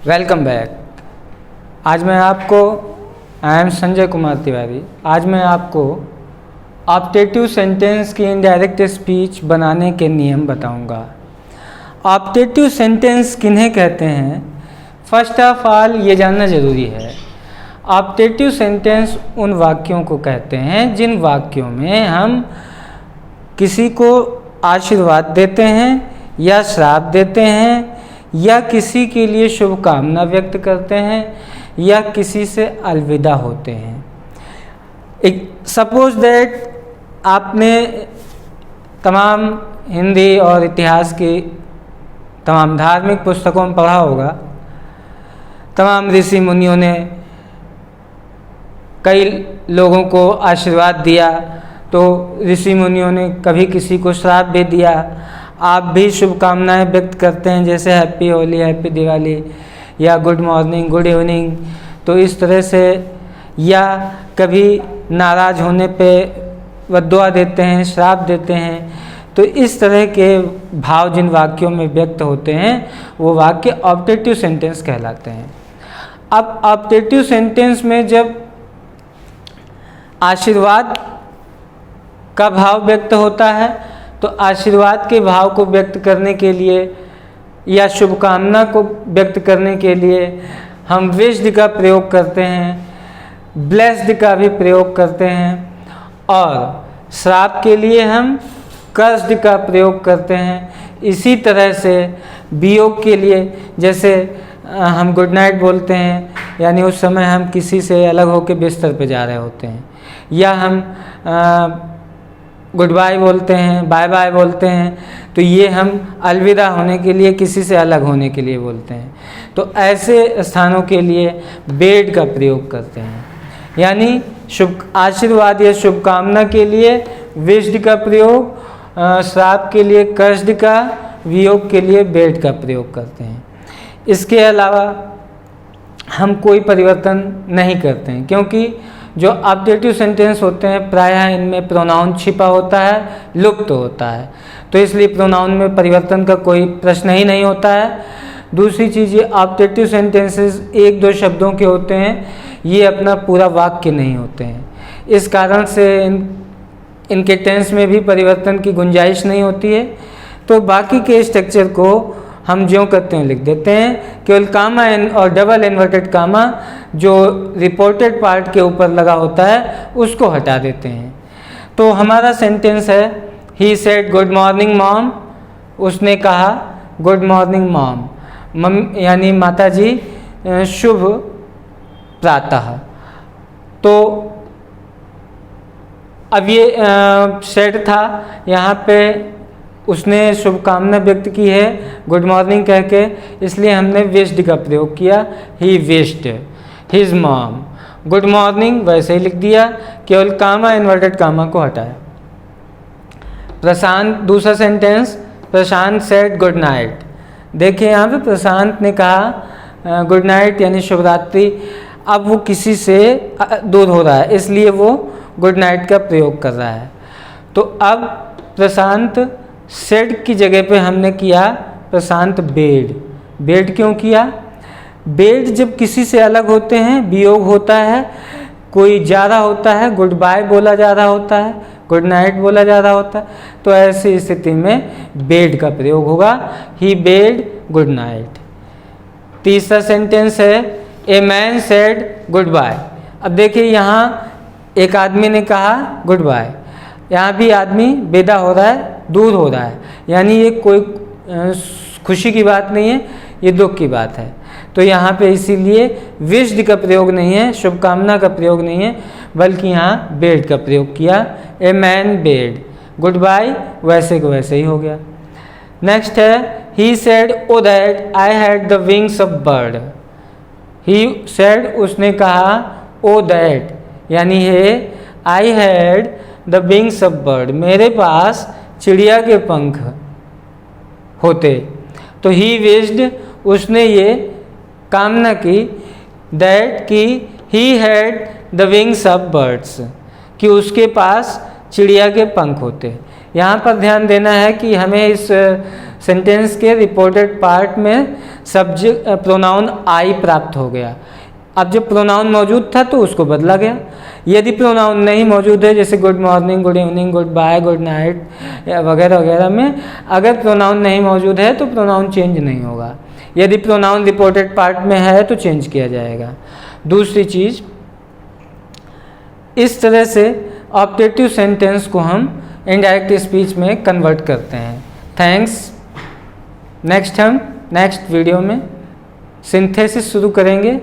Welcome back. आज मैं आपको आई एम संजय कुमार तिवारी। आज मैं आपको ऑप्टेटिव सेंटेंस की इनडायरेक्ट स्पीच बनाने के नियम बताऊंगा। ऑप्टेटिव सेंटेंस किन्हें कहते हैं, फर्स्ट ऑफ ऑल ये जानना ज़रूरी है। ऑप्टेटिव सेंटेंस उन वाक्यों को कहते हैं जिन वाक्यों में हम किसी को आशीर्वाद देते हैं या श्राप देते हैं या किसी के लिए शुभकामना व्यक्त करते हैं या किसी से अलविदा होते हैं। एक सपोज दैट आपने तमाम हिंदी और इतिहास की तमाम धार्मिक पुस्तकों में पढ़ा होगा, तमाम ऋषि मुनियों ने कई लोगों को आशीर्वाद दिया, तो ऋषि मुनियों ने कभी किसी को श्राप भी दिया। आप भी शुभकामनाएं व्यक्त करते हैं, जैसे हैप्पी होली, हैप्पी दिवाली या गुड मॉर्निंग, गुड इवनिंग। तो इस तरह से, या कभी नाराज़ होने पे बद्दुआ देते हैं, श्राप देते हैं। तो इस तरह के भाव जिन वाक्यों में व्यक्त होते हैं वो वाक्य ऑप्टेटिव सेंटेंस कहलाते हैं। अब ऑप्टेटिव सेंटेंस में जब आशीर्वाद का भाव व्यक्त होता है तो आशीर्वाद के भाव को व्यक्त करने के लिए या शुभकामना को व्यक्त करने के लिए हम विश्ड का प्रयोग करते हैं, ब्लेस्ड का भी प्रयोग करते हैं, और श्राप के लिए हम कर्स्ड का प्रयोग करते हैं। इसी तरह से वियोग के लिए जैसे हम गुड नाइट बोलते हैं, यानी उस समय हम किसी से अलग होकर बिस्तर पे जा रहे होते हैं, या हम गुड बाय बोलते हैं, बाय बाय बोलते हैं, तो ये हम अलविदा होने के लिए, किसी से अलग होने के लिए बोलते हैं। तो ऐसे स्थानों के लिए बेड का प्रयोग करते हैं, यानी शुभ आशीर्वाद या शुभकामना के लिए विश्ड का प्रयोग, श्राप के लिए कर्स्ड का, वियोग के लिए बेड का प्रयोग करते हैं। इसके अलावा हम कोई परिवर्तन नहीं करते हैं, क्योंकि जो ऑप्टेटिव सेंटेंस होते हैं प्रायः इनमें प्रोनाउन छिपा होता है, लुप्त होता है, तो इसलिए प्रोनाउन में परिवर्तन का कोई प्रश्न ही नहीं होता है। दूसरी चीज़, ये ऑप्टेटिव सेंटेंसेस एक दो शब्दों के होते हैं, ये अपना पूरा वाक्य नहीं होते हैं। इस कारण से इनके टेंस में भी परिवर्तन की गुंजाइश नहीं होती है। तो बाकी के स्ट्रक्चर को हम ज्यों करते हैं लिख देते हैं, केवल कामा और डबल इन्वर्टेड कामा जो रिपोर्टेड पार्ट के ऊपर लगा होता है उसको हटा देते हैं। तो हमारा सेंटेंस है, he said good morning mom, उसने कहा गुड मॉर्निंग मॉम, यानी माता जी शुभ प्रातः। तो अब ये सेड था, यहाँ पे उसने शुभकामना व्यक्त की है गुड मॉर्निंग कह के, इसलिए हमने विश्ड का प्रयोग किया, he wished his mom. Good morning वैसे ही लिख दिया, केवल कामा इन्वर्टेड कामा को हटाया। प्रशांत, दूसरा सेंटेंस, प्रशांत सेड गुड नाइट। देखिए यहाँ पे प्रशांत ने कहा गुड नाइट यानी शुभ रात्रि। अब वो किसी से दूर हो रहा है, इसलिए वो गुड नाइट का प्रयोग कर रहा है। तो अब प्रशांत सेड की जगह पे हमने किया प्रशांत बेड। बेड क्यों किया? बेड जब किसी से अलग होते हैं, वियोग होता है, कोई जा रहा होता है, गुड बाय बोला जा रहा होता है, गुड नाइट बोला जा रहा होता है, तो ऐसी स्थिति में बेड का प्रयोग होगा, ही बेड गुड नाइट। तीसरा सेंटेंस है, a man said goodbye. अब देखिए यहाँ एक आदमी ने कहा गुड बाय, यहाँ भी आदमी विदा हो रहा है, दूर हो रहा है, यानी ये कोई खुशी की बात नहीं है, ये दुख की बात है। तो यहाँ पे इसीलिए विश्ड का प्रयोग नहीं है, शुभकामना का प्रयोग नहीं है, बल्कि यहाँ बेड का प्रयोग किया, a man bade. Goodbye वैसे को वैसे ही हो गया। नेक्स्ट है, he said oh that I had the wings of bird. He said उसने कहा, ओ दैट यानी है, I had the wings of bird, मेरे पास चिड़िया के पंख होते। तो ही विश्ड उसने ये कामना की, दैट कि he had the wings of birds, कि उसके पास चिड़िया के पंख होते। यहाँ पर ध्यान देना है कि हमें इस सेंटेंस के रिपोर्टेड पार्ट में सब्जेक्ट प्रोनाउन आई प्राप्त हो गया। अब जब प्रोनाउन मौजूद था तो उसको बदला गया। यदि प्रोनाउन नहीं मौजूद है, जैसे good morning, good evening, goodbye, good night वगैरह वगैरह में अगर प्रोनाउन नहीं मौजूद है तो प्रोनाउन चेंज नहीं होगा। यदि प्रोनाउन रिपोर्टेड पार्ट में है तो चेंज किया जाएगा। दूसरी चीज़, इस तरह से ऑप्टेटिव सेंटेंस को हम इनडायरेक्ट स्पीच में कन्वर्ट करते हैं। थैंक्स। नेक्स्ट वीडियो में सिंथेसिस शुरू करेंगे।